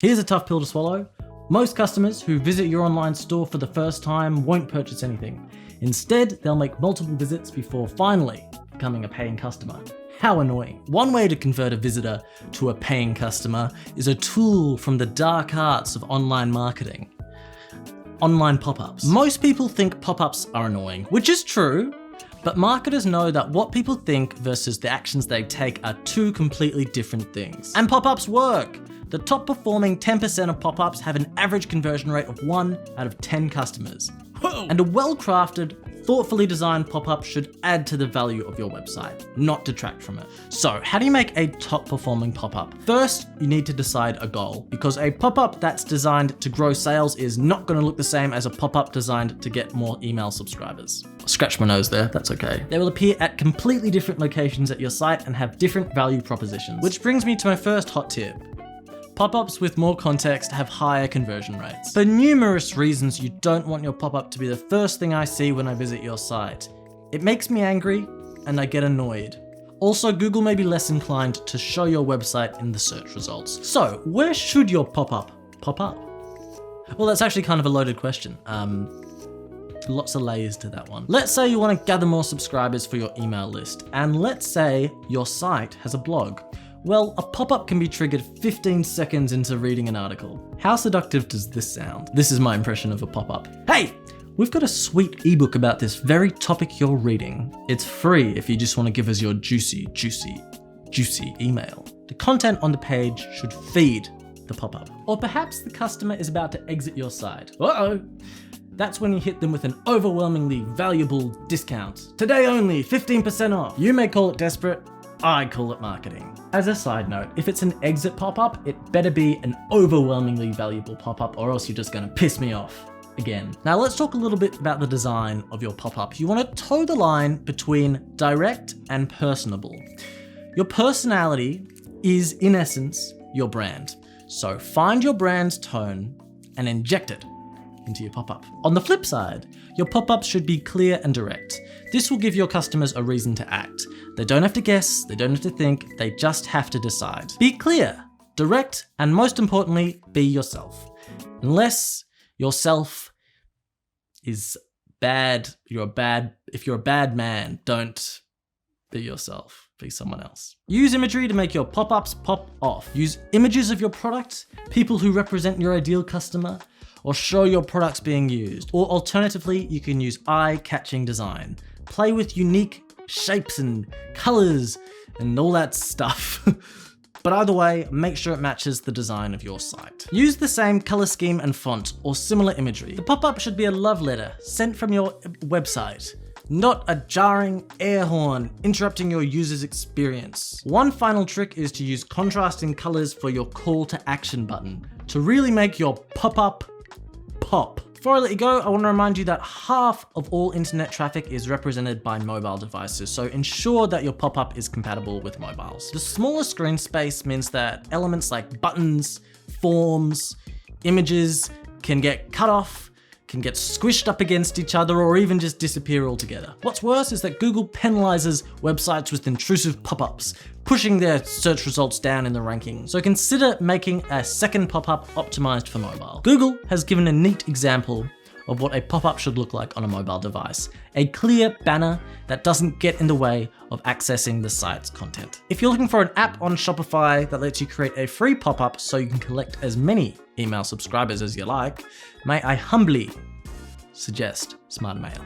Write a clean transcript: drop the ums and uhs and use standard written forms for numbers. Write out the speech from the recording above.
Here's a tough pill to swallow. Most customers who visit your online store for the first time won't purchase anything. Instead, they'll make multiple visits before finally becoming a paying customer. How annoying. One way to convert a visitor to a paying customer is a tool from the dark arts of online marketing. Online pop-ups. Most people think pop-ups are annoying, which is true, but marketers know that what people think versus the actions they take are two completely different things. And pop-ups work. The top performing 10% of pop-ups have an average conversion rate of 1 out of 10 customers. Whoa. And a well-crafted, thoughtfully designed pop-up should add to the value of your website, not detract from it. So how do you make a top performing pop-up? First, you need to decide a goal, because a pop-up that's designed to grow sales is not going to look the same as a pop-up designed to get more email subscribers. Scratch my nose there, that's okay. They will appear at completely different locations at your site and have different value propositions. Which brings me to my first hot tip. Pop-ups with more context have higher conversion rates. For numerous reasons, you don't want your pop-up to be the first thing I see when I visit your site. It makes me angry and I get annoyed. Also, Google may be less inclined to show your website in the search results. So, where should your pop-up pop up? Well, that's actually kind of a loaded question. Lots of layers to that one. Let's say you want to gather more subscribers for your email list, and let's say your site has a blog. Well, a pop-up can be triggered 15 seconds into reading an article. How seductive does this sound? This is my impression of a pop-up. Hey, we've got a sweet ebook about this very topic you're reading. It's free if you just want to give us your juicy email. The content on the page should feed the pop-up. Or perhaps the customer is about to exit your site. Uh-oh. That's when you hit them with an overwhelmingly valuable discount. Today only, 15% off. You may call it desperate, I call it marketing. As a side note, if it's an exit pop-up, it better be an overwhelmingly valuable pop-up or else you're just gonna piss me off again. Now let's talk a little bit about the design of your pop-up. You wanna toe the line between direct and personable. Your personality is, in essence, your brand. So find your brand's tone and inject it into your pop-up. On the flip side, your pop-up should be clear and direct. This will give your customers a reason to act. They don't have to guess, they don't have to think, they just have to decide. Be clear, direct, and most importantly, be yourself. Unless yourself is bad, if you're a bad man, don't be yourself, be someone else. Use imagery to make your pop-ups pop off. Use images of your product, people who represent your ideal customer, or show your products being used. Or alternatively, you can use eye-catching design. Play with unique shapes and colors and all that stuff. But either way, make sure it matches the design of your site. Use the same color scheme and font or similar imagery. The pop-up should be a love letter sent from your website, not a jarring air horn interrupting your user's experience. One final trick is to use contrasting colors for your call to action button to really make your pop-up pop. Before I let you go, I want to remind you that half of all internet traffic is represented by mobile devices, so ensure that your pop-up is compatible with mobiles. The smaller screen space means that elements like buttons, forms, images can get cut off, can get squished up against each other, or even just disappear altogether. What's worse is that Google penalizes websites with intrusive pop-ups, pushing their search results down in the ranking. So consider making a second pop-up optimized for mobile. Google has given a neat example of what a pop-up should look like on a mobile device. A clear banner that doesn't get in the way of accessing the site's content. If you're looking for an app on Shopify that lets you create a free pop-up so you can collect as many email subscribers as you like, may I humbly suggest Smarter Mail.